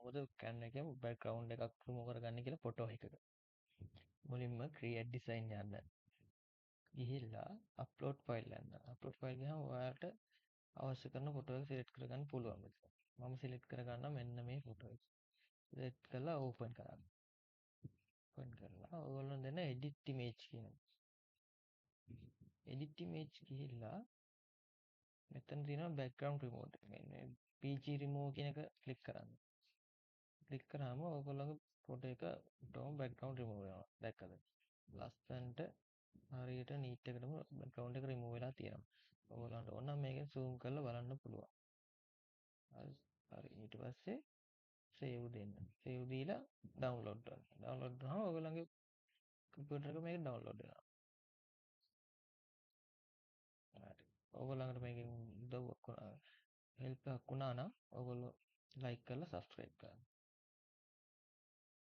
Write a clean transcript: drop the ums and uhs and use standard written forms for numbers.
කොහොමද Canon එකේ background එකක් remove කරගන්නේ කියලා ෆොටෝ එකක. මුලින්ම create design යන්න. ගිහිල්ලා upload file යන්න. upload file ගියාම ඔයාලට අවශ්‍ය කරන ෆොටෝ එක select කරගන්න පුළුවන් මෙතන. මම select කරගන්නවා මෙන්න මේ ෆොටෝ එක. select කරලා open කරන්න. open කරලා ඔයගොල්ලෝ දෙන edit image කියන edit image ගිහිල්ලා මෙතන තියෙනවා background remove එක. මෙන්න PG remove කියන එක click කරන්න. click කරාම ඔයගොල්ලෝගේ ෆොටෝ එක ටෝම් background remove වෙනවා. දැක්කද? ලස්සනට හරියට නීට් එකටම background එක remove වෙලා තියෙනවා. ඔයගොල්ලන්ට ඕන නම් මේකෙන් zoom කරලා බලන්න පුළුවන්. හරි. හරි. ඊට පස්සේ save දෙන්න. save දීලා download කරන්න. download කරාම ඔයගොල්ලන්ගේ computer එක මේක download වෙනවා. හරි. ඔයගොල්ලන්ට මේකෙන් උදව්වක් වුණා help එකක් වුණා නම් ඔයගොල්ලෝ like කරලා subscribe කරන්න.